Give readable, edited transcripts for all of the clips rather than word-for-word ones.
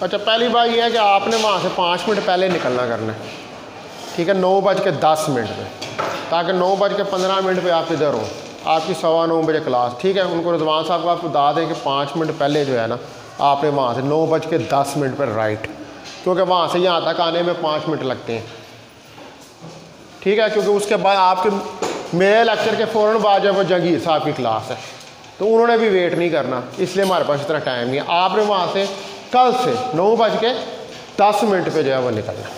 अच्छा, पहली बात यह है कि आपने वहाँ से 5 मिनट पहले निकलना करना है, ठीक है, 9:10 पे, ताकि 9:15 पे आप इधर हो। आपकी 9:15 क्लास, ठीक है। उनको रिजवान साहब को आप बता दें कि 5 मिनट पहले जो है ना आपने वहाँ से 9:10 पर राइट, क्योंकि वहाँ से यहाँ तक आने में 5 मिनट लगते हैं, ठीक है। क्योंकि उसके बाद आपके मेरे लेक्चर के फ़ौरन बाद जब वो जहांगीर साहब की क्लास है तो उन्होंने भी वेट नहीं करना, इसलिए हमारे पास इतना टाइम नहीं है। आपने वहाँ से कल से 9:10 पे जो है वो निकलना।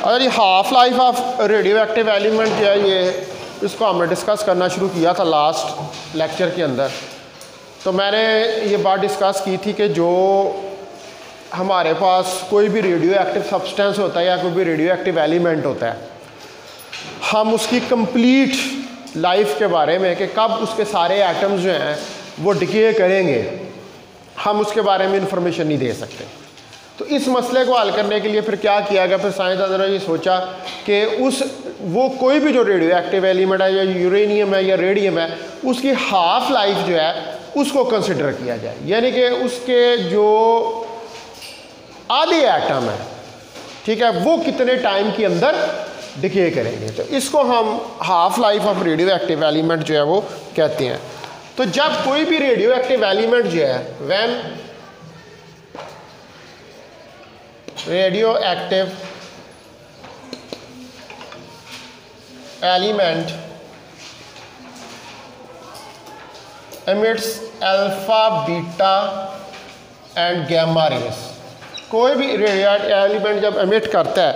और ये half life of radio active element जो है ये, इसको हमने डिस्कस करना शुरू किया था लास्ट लेक्चर के अंदर। तो मैंने ये बात डिस्कस की थी कि जो हमारे पास कोई भी रेडियो एक्टिव सब्सटेंस होता है या कोई भी रेडियो एक्टिव एलिमेंट होता है, हम उसकी कंप्लीट लाइफ के बारे में कि कब उसके सारे एटम्स जो हैं वो डिके करेंगे, हम उसके बारे में इंफॉर्मेशन नहीं दे सकते। तो इस मसले को हल करने के लिए फिर क्या किया गया, फिर साइंसदानों ने ये सोचा कि वो कोई भी जो रेडियो एक्टिव एलिमेंट है, या यूरेनियम है या रेडियम है, उसकी हाफ लाइफ जो है उसको कंसिडर किया जाए, यानी कि उसके जो आधे एटम है, ठीक है, वो कितने टाइम के अंदर डिके करेंगे। तो इसको हम half life of radio active element जो है वो कहते हैं। तो जब कोई भी रेडियो एक्टिव एलिमेंट जो है, when radio active element emits alpha beta and gamma rays, कोई भी रेडियो एलिमेंट जब एमिट करता है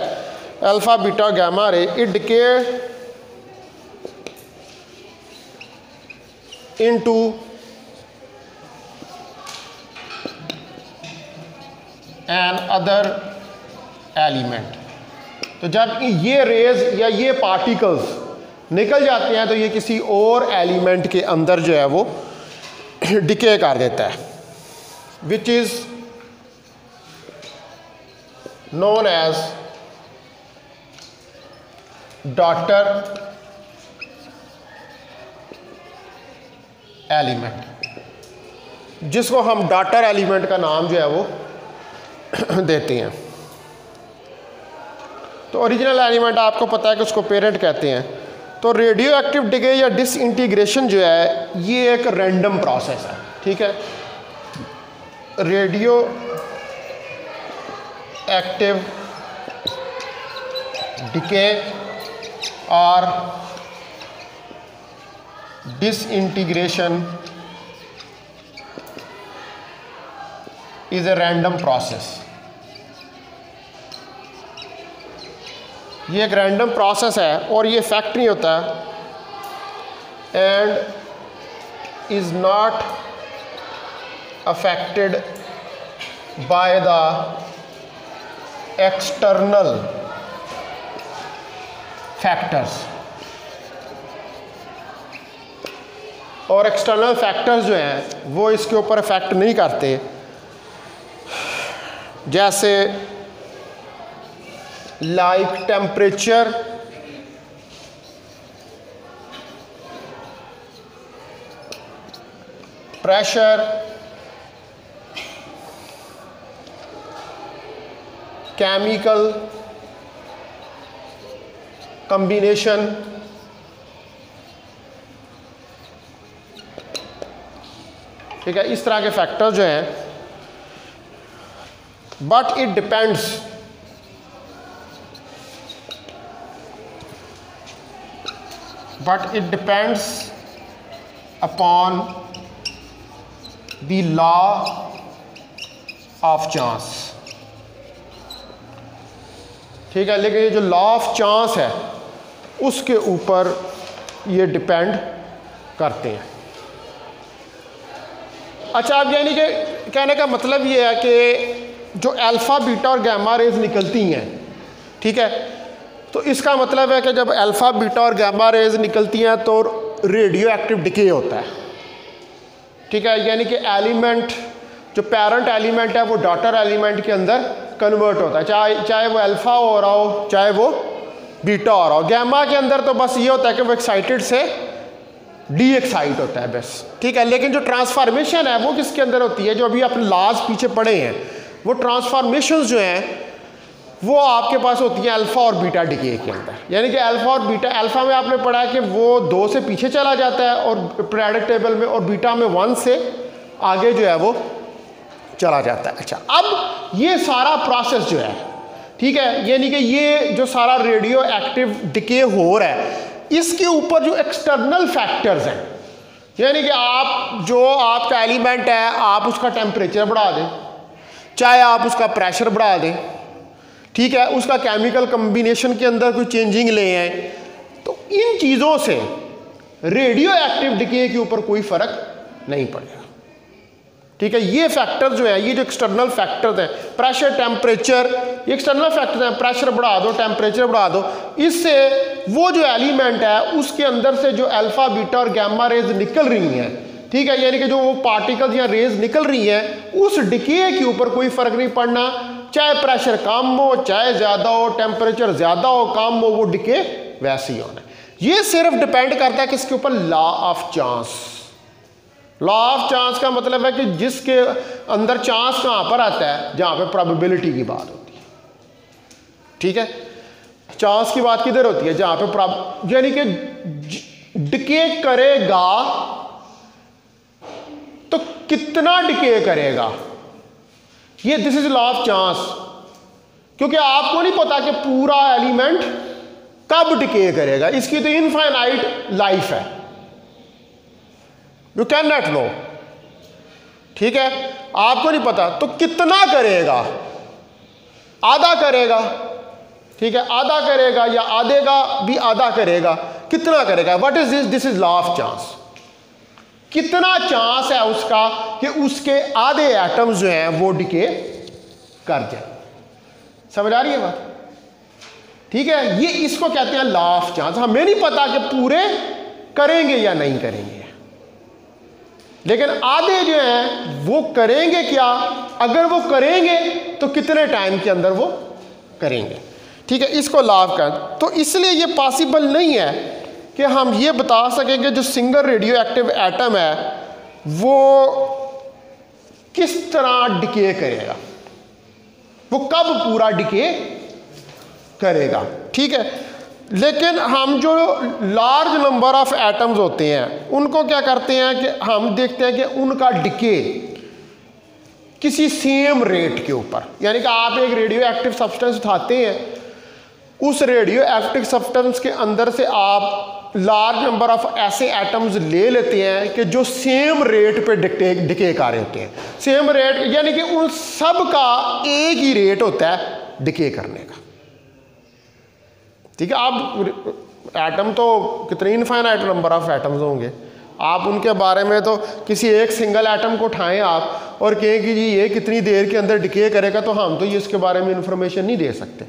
alpha beta gamma ray, it decay into an other element. तो जब ये रेज या ये पार्टिकल्स निकल जाते हैं तो ये किसी और एलिमेंट के अंदर जो है वो डिके कर देता है, which is known as daughter element, जिसको हम डॉटर एलिमेंट का नाम जो है वो देते हैं। तो ओरिजिनल एलिमेंट आपको पता है कि उसको पेरेंट कहते हैं। तो रेडियो एक्टिव डिके या डिसइंटीग्रेशन जो है ये एक रैंडम प्रोसेस है, ठीक है। रेडियो एक्टिव डिके और disintegration is a random process. ये एक रैंडम प्रोसेस है और ये इफेक्ट नहीं होता and is not affected by the external factors. और एक्सटर्नल फैक्टर्स जो हैं वो इसके ऊपर इफेक्ट नहीं करते, जैसे like temperature, pressure, chemical combination, ठीक है, इस तरह के फैक्टर जो हैं। But it depends upon the law of chance, ठीक है। लेकिन ये जो लॉ ऑफ चांस है उसके ऊपर ये डिपेंड करते हैं। अच्छा, अब यानी कि कहने का मतलब ये है कि जो अल्फ़ा बीटा और गैमा रेज निकलती हैं, ठीक है, तो इसका मतलब है कि जब अल्फ़ा बीटा और गैमा रेज निकलती हैं तो रेडियो एक्टिव डिके होता है, ठीक है। यानी कि एलिमेंट जो पेरेंट एलिमेंट है वो डॉटर एलिमेंट के अंदर कन्वर्ट होता है, चाहे वो अल्फ़ा हो रहा हो चाहे वो बीटा हो रहा हो। गैमा के अंदर तो बस ये होता है कि वो एक्साइटेड से डी एक्साइट होता है बस, ठीक है। लेकिन जो ट्रांसफॉर्मेशन है वो किसके अंदर होती है, जो अभी अपने लाज पीछे पड़े हैं, वो ट्रांसफॉर्मेशन जो हैं वो आपके पास होती है अल्फा और बीटा डिके के अंदर। यानी कि अल्फा और बीटा, अल्फा में आपने पढ़ा है कि वो 2 से पीछे चला जाता है और पीरियोडिक टेबल में, और बीटा में 1 से आगे जो है वो चला जाता है। अच्छा, अब ये सारा प्रोसेस जो है, ठीक है, यानी कि ये जो सारा रेडियो एक्टिव डिके हो रहा है, इसके ऊपर जो एक्सटर्नल फैक्टर्स हैं, यानी कि आप जो आपका एलिमेंट है आप उसका टेम्परेचर बढ़ा दें, चाहे आप उसका प्रेशर बढ़ा दें, ठीक है, उसका केमिकल कम्बिनेशन के अंदर कोई चेंजिंग ले आए, तो इन चीज़ों से रेडियो एक्टिव डिके के ऊपर कोई फर्क नहीं पड़ेगा, ठीक है। ये फैक्टर जो है, ये जो एक्सटर्नल फैक्टर्स हैं, प्रेशर, टेम्परेचर, ये एक्सटर्नल फैक्टर्स हैं, प्रेशर बढ़ा दो, टेम्परेचर बढ़ा दो, इससे वो जो एलिमेंट है उसके अंदर से जो अल्फा, बीटा और गामा रेज निकल रही हैं, ठीक है, यानी कि जो वो पार्टिकल्स या रेज निकल रही हैं, उस डिके के ऊपर कोई फर्क नहीं पड़ना, चाहे प्रेशर कम हो चाहे ज़्यादा हो, टेम्परेचर ज़्यादा हो कम हो, वो डिके वैसे ही होना है। ये सिर्फ डिपेंड करता है किसके ऊपर, law of chance. Law of chance का मतलब है कि जिसके अंदर चांस कहाँ पर आता है, जहाँ पे प्रोबेबिलिटी की बात होती है, ठीक है। चांस की बात किधर होती है, जहाँ पे यानी कि डिके करेगा तो कितना डिके करेगा, ये this is law of chance, क्योंकि आपको नहीं पता कि पूरा एलिमेंट कब डिके करेगा, इसकी तो इनफाइनाइट लाइफ है, यू कैन नॉट नो, ठीक है, आपको नहीं पता, तो कितना करेगा, आधा करेगा, ठीक है, आधा करेगा या आधेगा भी आधा करेगा, कितना करेगा, what is this is law of chance. कितना चांस है उसका कि उसके आधे एटम्स जो हैं वो डिके कर जाए, समझ आ रही है बात, ठीक है। ये इसको कहते हैं लॉ ऑफ चांस। हमें नहीं पता कि पूरे करेंगे या नहीं करेंगे, लेकिन आधे जो हैं वो करेंगे क्या, अगर वो करेंगे तो कितने टाइम के अंदर वो करेंगे, ठीक है, इसको लॉ ऑफ का। तो इसलिए ये पॉसिबल नहीं है कि हम ये बता सकेंगे जो सिंगल रेडियो एक्टिव एटम है वो किस तरह डिके करेगा, वो कब पूरा डिके करेगा, ठीक है। लेकिन हम जो लार्ज नंबर ऑफ एटम्स होते हैं उनको क्या करते हैं कि हम देखते हैं कि उनका डिके किसी सेम रेट के ऊपर, यानी कि आप एक रेडियो एक्टिव सब्सटेंस उठाते हैं, उस रेडियो एक्टिव सब्सटेंस के अंदर से आप लार्ज नंबर ऑफ ऐसे एटम्स ले लेते हैं कि जो सेम रेट पे डिके कर रहे होते हैं, सेम रेट, यानी कि उन सब का एक ही रेट होता है डिके करने का, ठीक है। आप एटम तो कितने इनफाइनाइट नंबर ऑफ एटम्स होंगे, आप उनके बारे में तो किसी एक सिंगल एटम को उठाएं आप और कहें कि जी ये कितनी देर के अंदर डिके करेगा, तो हम तो ये इसके बारे में इंफॉर्मेशन नहीं दे सकते।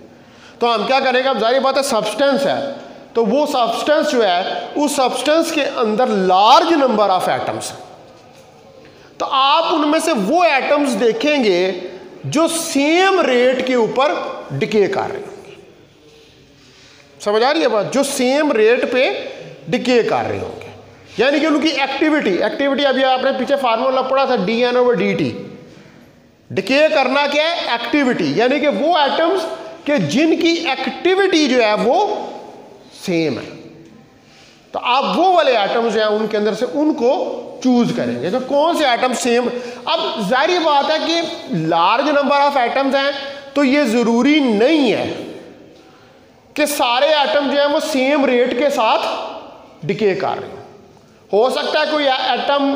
तो हम क्या करेंगे, अब जाहिर बात है सब्सटेंस है, तो वो सब्सटेंस जो है उस सब्सटेंस के अंदर लार्ज नंबर ऑफ एटम्स, तो आप उनमें से वो एटम्स देखेंगे जो सेम रेट के ऊपर डिके कर रहे होंगे, समझ आ रही है बात, जो सेम रेट पे डिके कर रहे होंगे, यानी कि उनकी एक्टिविटी अभी आपने पीछे फार्मूला पढ़ा था dN/dt, डिके करना क्या है, एक्टिविटी, यानी कि वो एटम्स कि जिनकी एक्टिविटी जो है वो सेम है, तो आप वो वाले एटम्स जो है उनके अंदर से उनको चूज करेंगे जो कौन से एटम सेम। अब जाहिर बात है कि लार्ज नंबर ऑफ एटम्स हैं, तो ये जरूरी नहीं है कि सारे एटम जो है वो सेम रेट के साथ डिके कर रहे हो सकता है कोई एटम,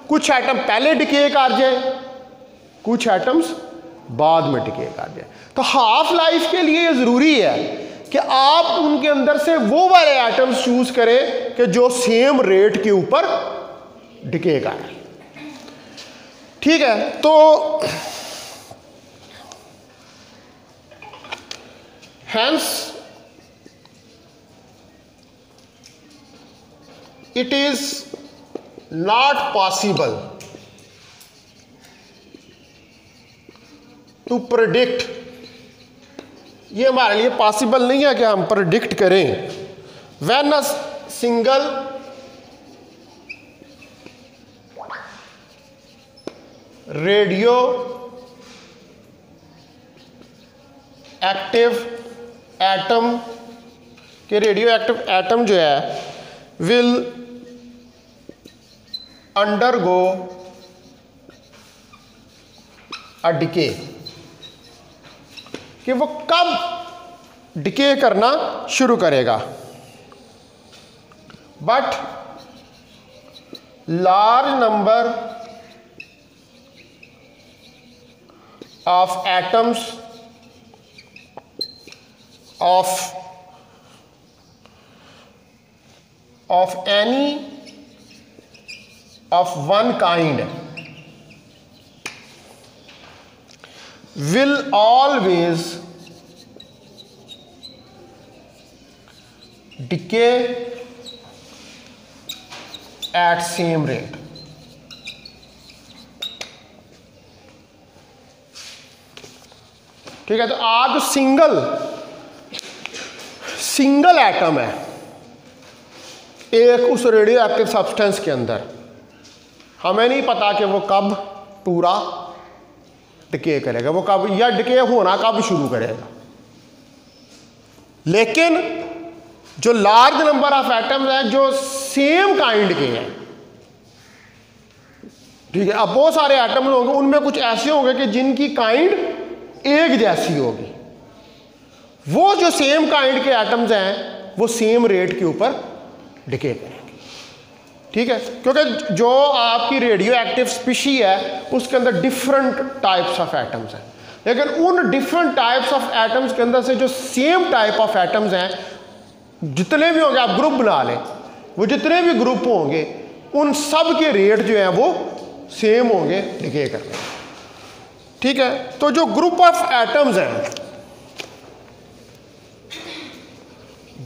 कुछ एटम पहले डिके कर जाए, कुछ एटम्स बाद में डिके कर जाए। तो हाफ लाइफ के लिए ये जरूरी है कि आप उनके अंदर से वो वाले एटम्स चूज करें कि जो सेम रेट के ऊपर डिके कर रहे, ठीक है। तो hence it is not possible to predict, ये हमारे लिए पॉसिबल नहीं है कि हम प्रेडिक्ट करें when a single radio active atom के रेडियो एक्टिव एटम जो है विल अंडरगो अ डिके, कि वो कब डिके करना शुरू करेगा। But large number of atoms of any of one kind will always decay at same rate। ठीक है, तो आप जो सिंगल एटम है एक उस रेडियो एक्टिव सब्सटेंस के अंदर, हमें नहीं पता कि वो कब पूरा डिके करेगा, वो कब या डिके होना कब शुरू करेगा। लेकिन जो लार्ज नंबर ऑफ एटम्स हैं जो सेम काइंड के हैं, ठीक है, अब बहुत सारे एटम्स होंगे, उनमें कुछ ऐसे होंगे कि जिनकी काइंड एक जैसी होगी। वो जो सेम काइंड के एटम्स हैं वो सेम रेट के ऊपर डिके करेंगे। ठीक है, क्योंकि जो आपकी रेडियो एक्टिव स्पीशी है उसके अंदर डिफरेंट टाइप्स ऑफ एटम्स हैं, लेकिन उन डिफरेंट टाइप्स ऑफ एटम्स के अंदर से जो सेम टाइप ऑफ एटम्स हैं, जितने भी होंगे आप ग्रुप बना लें, वो जितने भी ग्रुप होंगे उन सब के रेट जो हैं वो सेम होंगे डिके करने। ठीक है, तो जो ग्रुप ऑफ एटम्स हैं,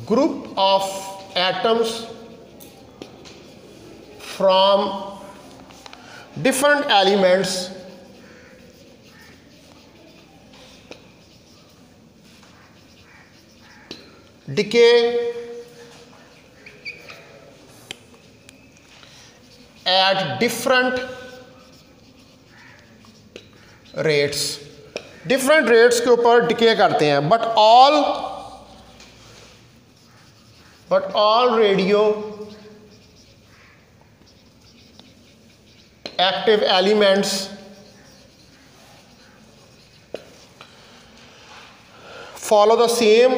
group of atoms from different elements decay at different rates, different rates के ऊपर डिके करते हैं, but all radio active elements follow the same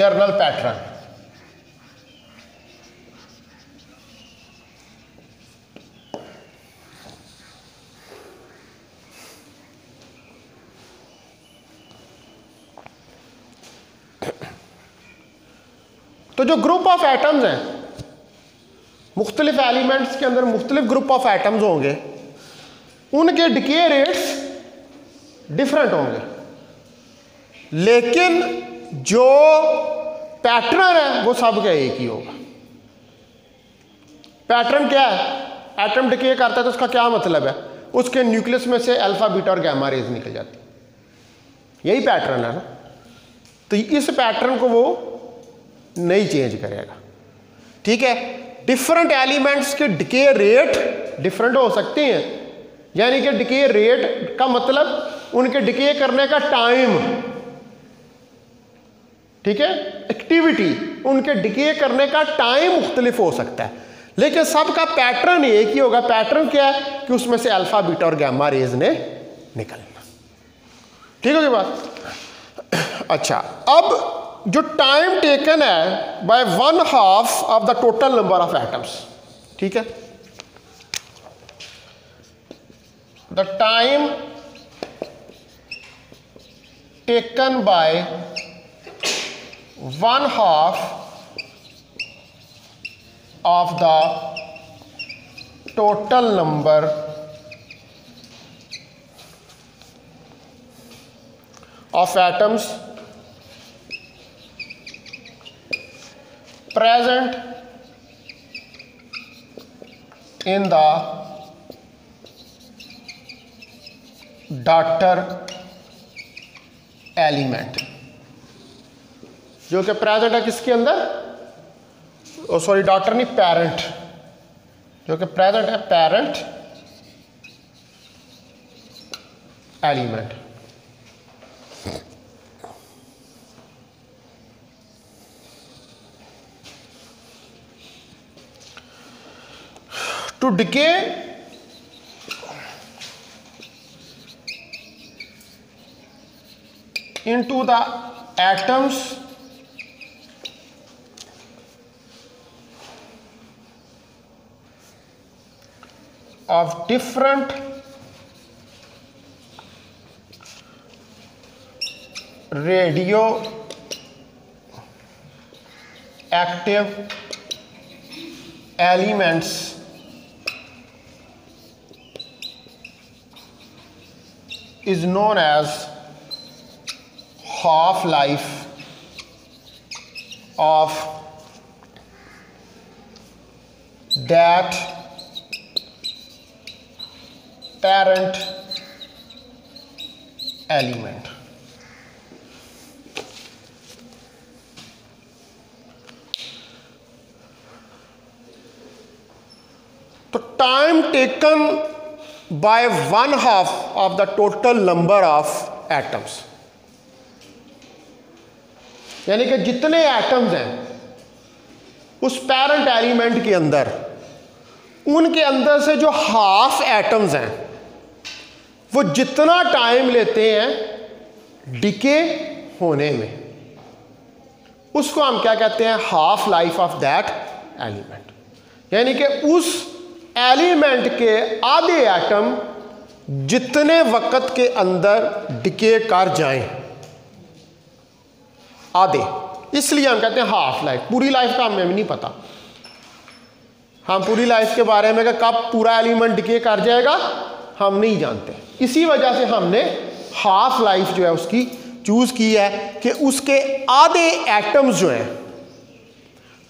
journal pattern। तो जो ग्रुप ऑफ एटम्स हैं, मुख्तलिफ एलिमेंट्स के अंदर मुख्तलिफ ग्रुप ऑफ एटम्स होंगे, उनके डिके रेट्स डिफरेंट होंगे, लेकिन जो पैटर्न है वो सबका एक ही होगा। पैटर्न क्या है? एटम डिके करता है तो उसका क्या मतलब है? उसके न्यूक्लियस में से अल्फा बीटा और गामा रेज निकल जाती, यही पैटर्न है ना। तो इस पैटर्न को वो नहीं चेंज करेगा। ठीक है, डिफरेंट एलिमेंट्स के डिके रेट डिफरेंट हो सकते हैं, यानी कि डिके रेट का मतलब उनके डिके करने का टाइम, ठीक है, एक्टिविटी, उनके डिके करने का टाइम मुख्तलिफ हो सकता है, लेकिन सबका पैटर्न एक ही होगा। पैटर्न क्या है कि उसमें से अल्फा बीटा और गामा रेज ने निकलना। ठीक होगी बात? अच्छा, अब जो टाइम टेकन है by 1/2 of the total number of atoms, ठीक है, the time taken by 1/2 of the total number of atoms present in the daughter element, जो कि प्रेजेंट है किसके अंदर? सॉरी डॉटर नहीं, पेरेंट, जो कि प्रेजेंट है, parent element. To decay into the atoms of different radioactive elements is known as half-life of that parent element। तो time taken by 1/2 of the total number of atoms, यानी कि जितने atoms हैं उस parent element के अंदर, उनके अंदर से जो हाफ एटम्स हैं वो जितना टाइम लेते हैं डिके होने में, उसको हम क्या कहते हैं, half life of that element. यानी कि उस एलिमेंट के आधे एटम जितने वक्त के अंदर डिके कर जाएं, आधे, इसलिए हम कहते हैं हाफ लाइफ। पूरी लाइफ का हमें भी नहीं पता, हम पूरी लाइफ के बारे में कब पूरा एलिमेंट डिके कर जाएगा हम नहीं जानते। इसी वजह से हमने हाफ लाइफ जो है उसकी चूज की है कि उसके आधे एटम्स जो हैं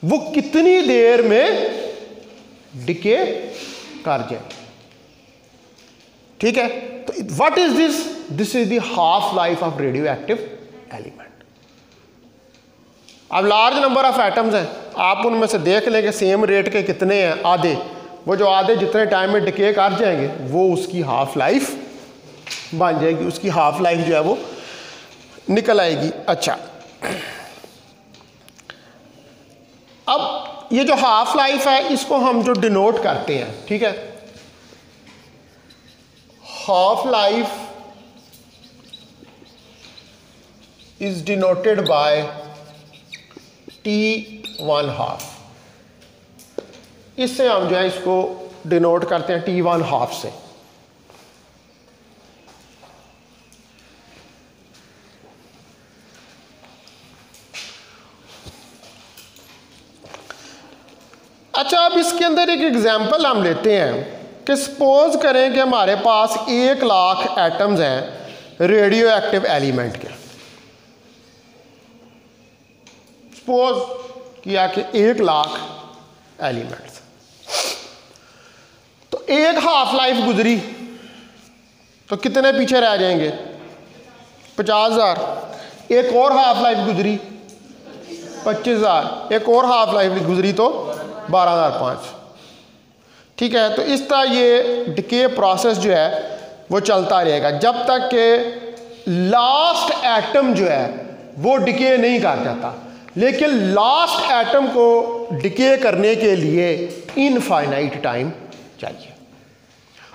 वो कितनी देर में डिके कर जाए। ठीक है, तो what is this? This is the half life of radio active element. अब लार्ज नंबर ऑफ एटम्स हैं, आप उनमें से देख लें कि सेम रेट के कितने हैं, आधे, वो जो आधे जितने टाइम में डिके कर जाएंगे वो उसकी हाफ लाइफ बन जाएगी, उसकी हाफ लाइफ जो है वो निकल आएगी। अच्छा, अब ये जो हाफ लाइफ है इसको हम जो डिनोट करते हैं, ठीक है, half life is denoted by T1/2। इससे हम जो है इसको डिनोट करते हैं T1/2 से। अच्छा, अब इसके अंदर एक एग्जांपल हम लेते हैं कि सपोज करें कि हमारे पास 1 लाख एटम्स हैं रेडियो एक्टिव एलिमेंट के। सपोज किया कि 1 लाख एलिमेंट्स, तो एक हाफ लाइफ गुजरी तो कितने पीछे रह जाएंगे? 50,000। एक और हाफ लाइफ गुजरी 25,000। एक और हाफ लाइफ गुजरी तो 12,500। ठीक है, तो इस तरह ये डिके प्रोसेस जो है वो चलता रहेगा जब तक कि लास्ट एटम जो है वो डिके नहीं कर जाता। लेकिन लास्ट एटम को डिके करने के लिए इनफाइनाइट टाइम चाहिए,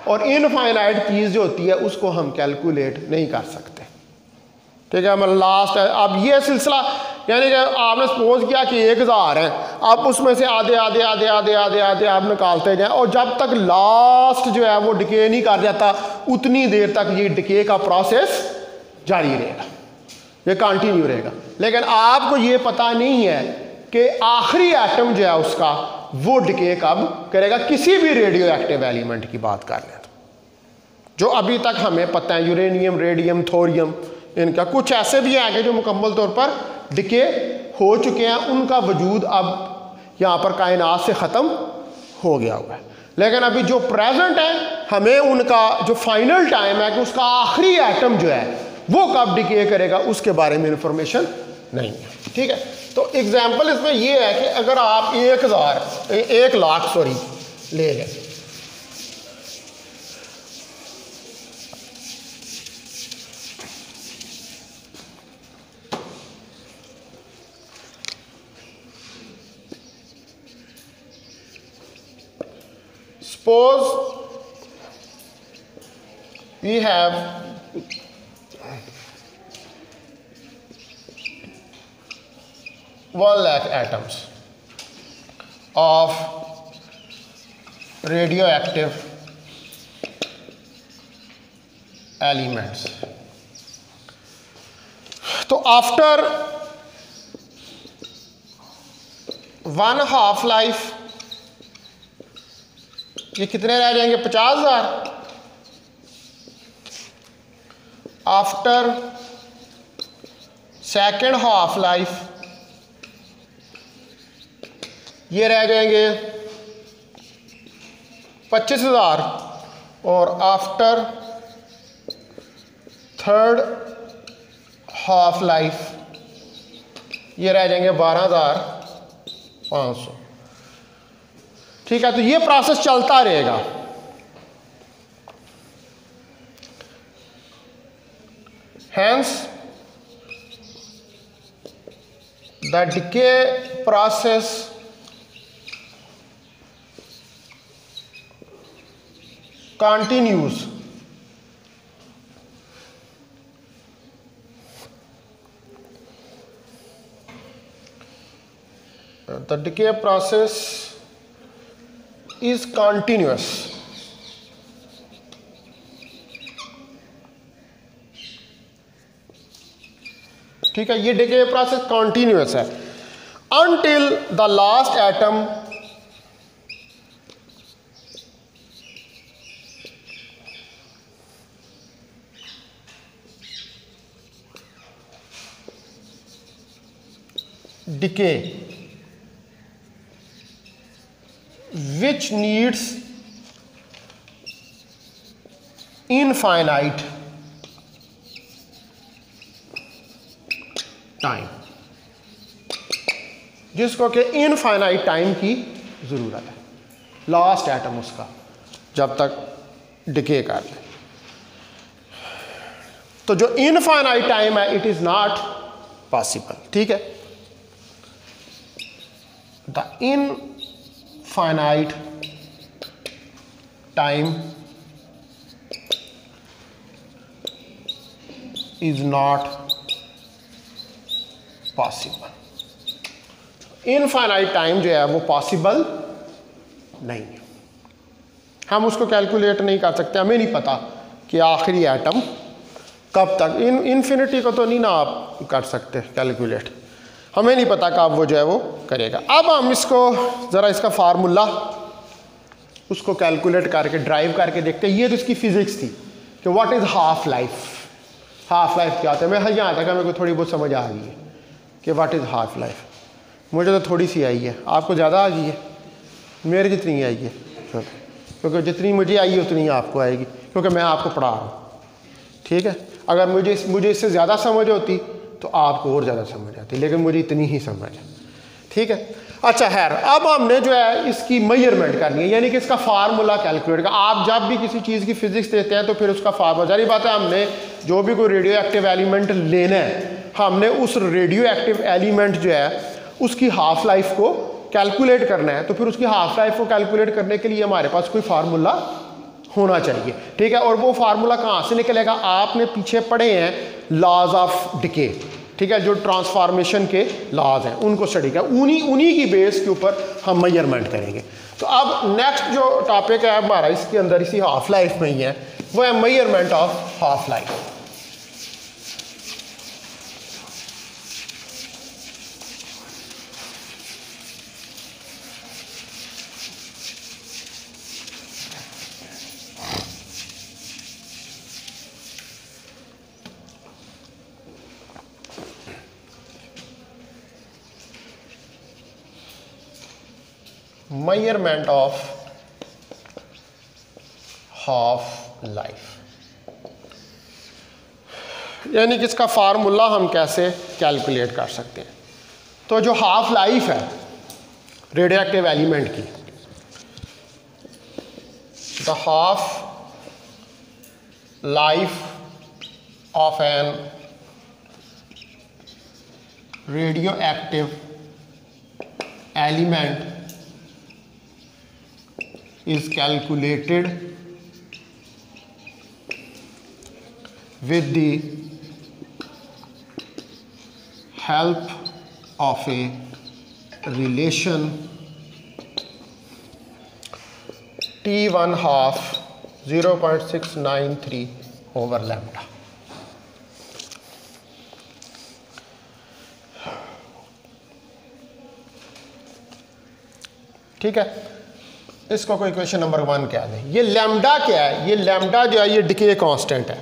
और इनफाइनाइट चीज़ जो होती है उसको हम कैलकुलेट नहीं कर सकते। ठीक है, मतलब लास्ट है। अब ये सिलसिला यानी कि आपने सपोज किया कि 1,000 हैं, आप उसमें से आधे आधे आधे आधे आधे आधे आप निकालते जाएं, और जब तक लास्ट जो है वो डिके नहीं कर जाता उतनी देर तक ये डिके का प्रोसेस जारी रहेगा, ये कंटिन्यू रहेगा। लेकिन आपको ये पता नहीं है कि आखिरी एटम जो है उसका वो डिके कब करेगा। किसी भी रेडियो एक्टिव एलिमेंट की बात कर लें तो जो अभी तक हमें पता है, यूरेनियम, रेडियम, थोरियम, इनका कुछ ऐसे भी हैं कि जो मुकम्मल तौर पर डिके हो चुके हैं, उनका वजूद अब यहाँ पर कायनात से ख़त्म हो गया हुआ है। लेकिन अभी जो प्रेजेंट है हमें उनका जो फाइनल टाइम है कि उसका आखिरी एटम जो है वो कब डिके करेगा उसके बारे में इंफॉर्मेशन नहीं है। ठीक है, तो एग्जाम्पल इसमें ये है कि अगर आप 1 लाख ले लें, suppose we have 1 lakh atoms of radioactive elements. तो आफ्टर 1 हाफ लाइफ ये कितने रह जाएंगे? 50,000। आफ्टर सेकेंड हाफ लाइफ ये रह जाएंगे 25,000 और आफ्टर थर्ड हाफ लाइफ ये रह जाएंगे 12,500। ठीक है, तो ये प्रोसेस चलता रहेगा। Hence the decay process continues the decay process is continuous. ठीक है, ये डिके प्रोसेस कॉन्टिन्यूस है until the last atom decay, which needs infinite time, जिसको कि इनफाइनाइट टाइम की ज़रूरत है लास्ट एटम उसका जब तक डिके कर ले। तो जो इनफाइनाइट टाइम है इट इज़ नॉट पॉसिबल। ठीक है, the infinite time is not possible. Infinite time जो है वो पॉसिबल नहीं है, हम उसको कैलकुलेट नहीं कर सकते। हमें नहीं पता कि आखिरी एटम कब तक, इन्फिनिटी को तो नहीं ना आप कर सकते कैलकुलेट, हमें नहीं पता कब वो जो है वो करेगा। अब हम इसको ज़रा इसका फार्मूला उसको कैलकुलेट करके ड्राइव करके देखते हैं। ये तो इसकी फिजिक्स थी कि what is half life. Half life क्या होता है? मैं यहाँ तक मेरे को थोड़ी बहुत समझ आ गई है कि व्हाट इज़ हाफ लाइफ। मुझे तो थोड़ी सी आई है, आपको ज़्यादा आ गई है, मेरे जितनी आई है, क्योंकि जितनी मुझे आई है उतनी आपको आएगी, क्योंकि मैं आपको पढ़ा रहा हूँ। ठीक है, अगर मुझे इससे ज़्यादा समझ होती तो आपको और ज़्यादा समझ आती, लेकिन मुझे इतनी ही समझ है। ठीक है, अच्छा खैर, अब हमने जो है इसकी मेजरमेंट करनी है, यानी कि इसका फार्मूला कैलकुलेट का। आप जब भी किसी चीज़ की फिजिक्स देते हैं तो फिर उसका फार्मूला, जारी बात है, हमने जो भी कोई रेडियो एक्टिव एलिमेंट लेना है, हमने उस रेडियो एक्टिव एलिमेंट जो है उसकी हाफ लाइफ को कैलकुलेट करना है। तो फिर उसकी हाफ लाइफ को कैलकुलेट करने के लिए हमारे पास कोई फार्मूला होना चाहिए। ठीक है, और वो फार्मूला कहाँ से निकलेगा? आपने पीछे पढ़े हैं लॉज ऑफ डिके। ठीक है, जो ट्रांसफॉर्मेशन के लॉज हैं उनको स्टडी कर, उन्हीं की बेस के ऊपर हम मेजरमेंट करेंगे। तो अब नेक्स्ट जो टॉपिक है हमारा इसके अंदर इसी हाफ लाइफ में ही है, वो है measurement of half life. Measurement of half life, यानी कि इसका फार्मूला हम कैसे कैलकुलेट कर सकते हैं। तो जो हाफ लाइफ है रेडियो एक्टिव एलिमेंट की, the half life of an radio active element is calculated with the help of a relation T1 half 0.693 over lambda. ठीक है, इसको कोई क्वेश्चन नंबर 1 क्या है। ये लैम्डा क्या है? ये लैम्डा जो है ये डिके कांस्टेंट है।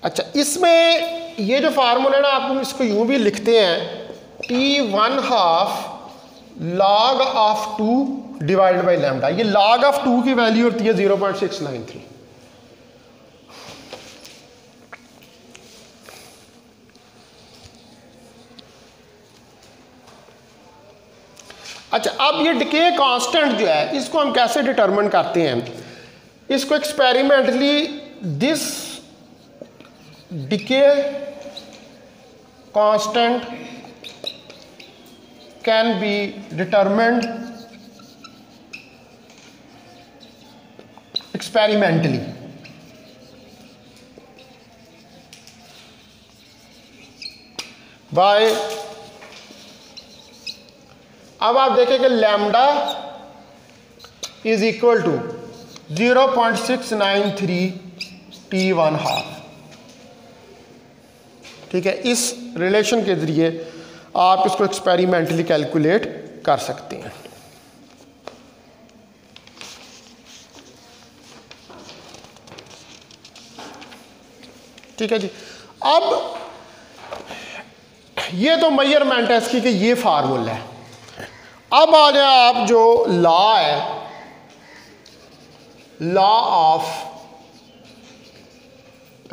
अच्छा, इसमें ये जो फार्मूला है ना, आप इसको यूं भी लिखते हैं T1 half log of 2 divided by lambda. ये log ऑफ 2 की वैल्यू होती है 0.693। अच्छा, अब ये डिके कांस्टेंट जो है इसको हम कैसे डिटरमिन करते हैं? इसको experimentally this decay constant can be determined experimentally. By, अब आप देखें कि lambda is equal to 0.693 T1 half. ठीक है, इस रिलेशन के जरिए आप इसको एक्सपेरिमेंटली कैलकुलेट कर सकते हैं। ठीक है जी, अब ये तो मेजरमेंट है इसकी कि ये फार्मूला है। अब आ जाए आप जो लॉ है, law of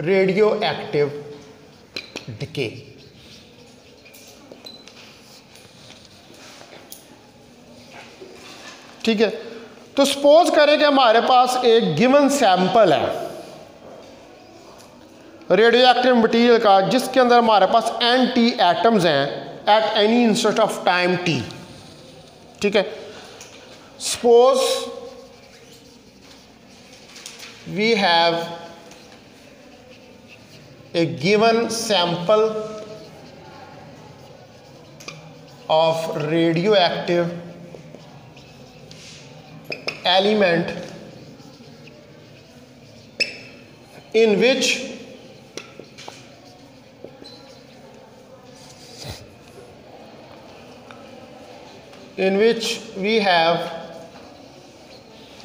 radio active decay. ठीक है, तो सपोज करें कि हमारे पास एक गिवन सैंपल है रेडियो एक्टिव मटीरियल का, जिसके अंदर हमारे पास एंटी एटम्स हैं at any instant of time T. ठीक है, suppose we have a given sample of radio active element in which we have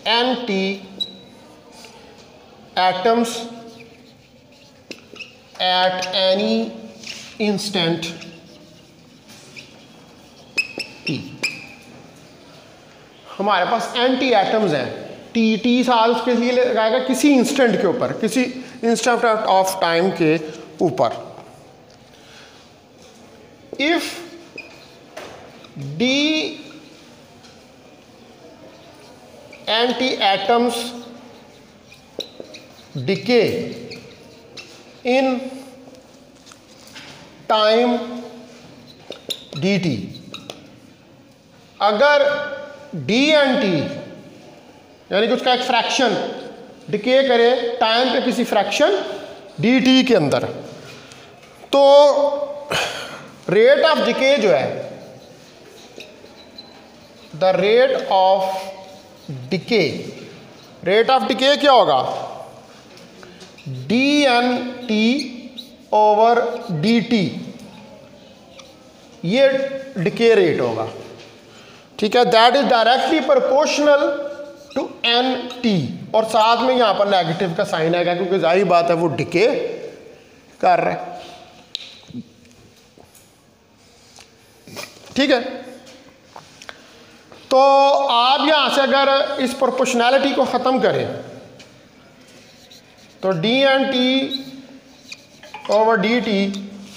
anti atoms at any instant t। हमारे पास एंटी एटम्स हैं, टी साल उसके लिए लगाएगा किसी इंस्टेंट के ऊपर, किसी इंस्टेंट ऑफ टाइम के ऊपर। If D anti atoms decay in time D T, अगर डी एन टी यानी कि उसका एक फ्रैक्शन डिके करे टाइम पे किसी फ्रैक्शन डी टी के अंदर, तो रेट ऑफ डिके जो है, the rate of decay, rate of decay क्या होगा? D N T over D T, ये डिके रेट होगा। ठीक है, that is directly proportional to N T, और साथ में यहां पर नेगेटिव का साइन आएगा क्योंकि जाहिर बात है वो डिके कर रहा है। ठीक है, तो आप यहां से अगर इस प्रोपोर्शनैलिटी को ख़त्म करें तो D N T over D T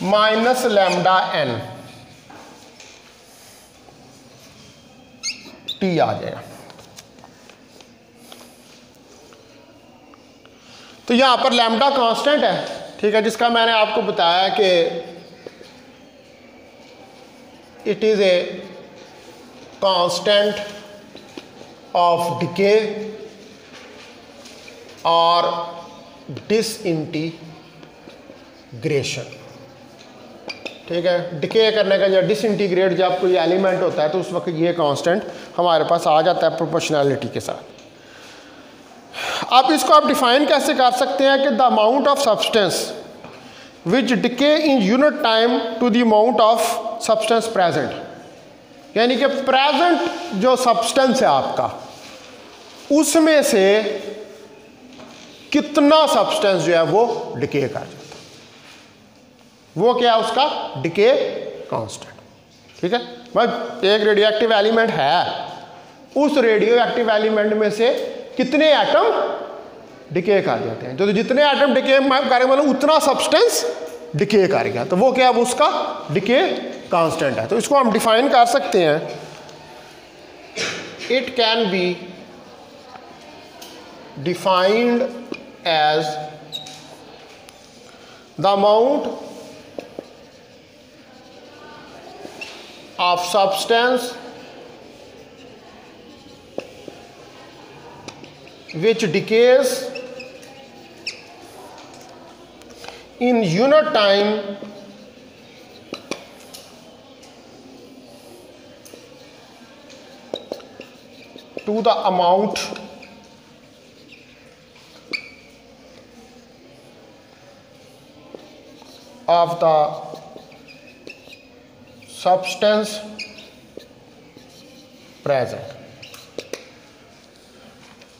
minus lambda N T आ जाएगा। तो यहां पर लैम्डा कांस्टेंट है, ठीक है, जिसका मैंने आपको बताया कि it is a constant of decay और डिसइंटीग्रेशन, ठीक है। डिके करने का या डिसइंटीग्रेट जब कोई एलिमेंट होता है तो उस वक्त ये कांस्टेंट हमारे पास आ जाता है प्रोपोर्शनैलिटी के साथ। अब इसको आप डिफाइन कैसे कर सकते हैं कि the amount of substance which decay in unit time to the amount of substance present, यानी कि प्रेजेंट जो सब्सटेंस है आपका उसमें से कितना सब्सटेंस जो है वो डिके कर जाता है, वो क्या है उसका डिके कांस्टेंट, ठीक है। भाई एक रेडियो एक्टिव एलिमेंट है, उस रेडियो एक्टिव एलिमेंट में से कितने एटम डिके कर जाते हैं, तो जितने एटम डिके करेंगे मतलब उतना सब्सटेंस डिके करेगा, तो वो क्या है उसका डिके कांस्टेंट है। तो इसको हम डिफाइन कर सकते हैं, it can be defined as the amount of substance which decays in unit time to the amount of the substance present।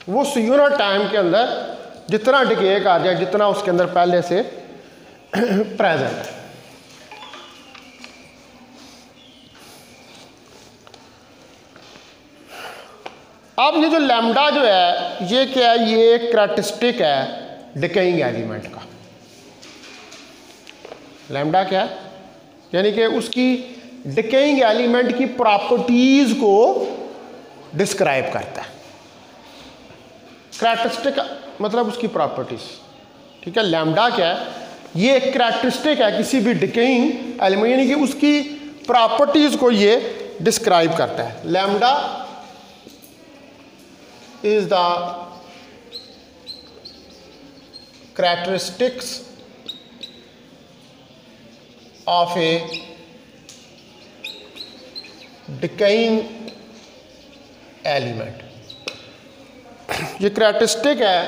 वो उस यूनिट टाइम के अंदर जितना डिके कर जाए, जितना उसके अंदर पहले से प्रेजेंट है। अब ये जो लैम्डा जो है ये क्या है, ये एक करैक्टरिस्टिक है डिकेइंग एलिमेंट का। लैम्डा क्या है, यानी कि उसकी डिकेइंग एलिमेंट की प्रॉपर्टीज को डिस्क्राइब करता है। करैक्टरिस्टिक मतलब उसकी प्रॉपर्टीज, ठीक है। लैम्डा क्या है, ये एक करैक्टरिस्टिक है किसी भी डिकेइंग एलिमेंट, यानी कि उसकी प्रॉपर्टीज को ये डिस्क्राइब करता है। Lambda is the characteristics of a decaying element। ये करैक्टरिस्टिक है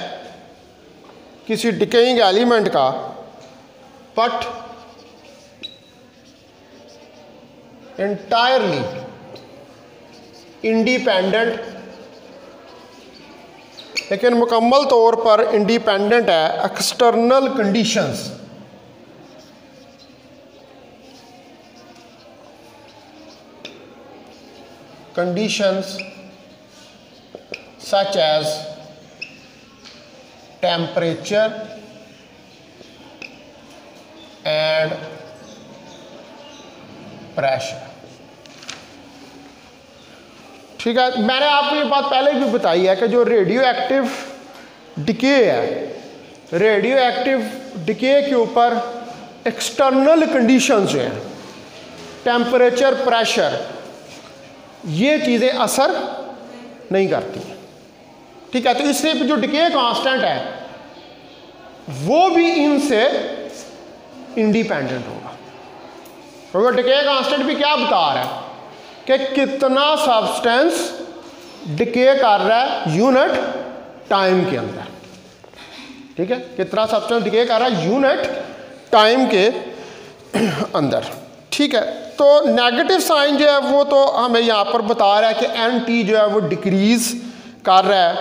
किसी डिकेइंग एलिमेंट का, बट entirely इंडिपेंडेंट, लेकिन मुकम्मल तौर पर इंडिपेंडेंट है external conditions, conditions such as temperature and pressure। ठीक है, मैंने आपको ये बात पहले भी बताई है कि जो रेडियो एक्टिव डिके है, रेडियो एक्टिव डिके के ऊपर एक्सटर्नल कंडीशंस जो हैं, टेम्परेचर, प्रेशर, ये चीज़ें असर नहीं करती, ठीक है। तो इससे जो डिके कांस्टेंट है वो भी इनसे इंडिपेंडेंट होगा, क्योंकि डिके कांस्टेंट भी क्या बता रहा है कि कितना सब्सटेंस डिके कर रहा है यूनिट टाइम के अंदर, ठीक है, कितना सब्सटेंस डिके कर रहा है यूनिट टाइम के अंदर, ठीक है। तो नेगेटिव साइन जो है वो तो हमें यहाँ पर बता रहा है कि एन टी जो है वो डिक्रीज कर रहा है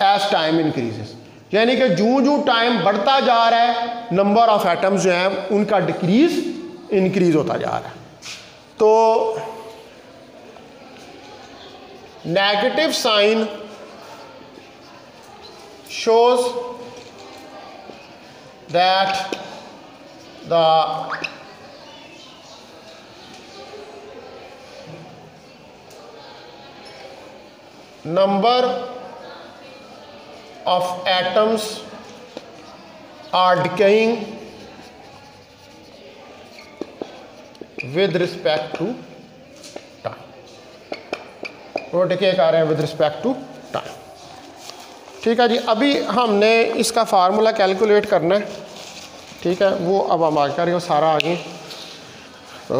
एज टाइम इंक्रीजेस, यानी कि जूं टाइम बढ़ता जा रहा है नंबर ऑफ एटम्स जो हैं उनका डिक्रीज इंक्रीज होता जा रहा है। तो negative sign shows that the number of atoms are decaying with respect to time, वो डिके कर रहे हैं विद रिस्पेक्ट टू टाइम। ठीक है जी, अभी हमने इसका फार्मूला कैलकुलेट करना है। ठीक है, वो अब हम आगे करेंगे, सारा आगे। तो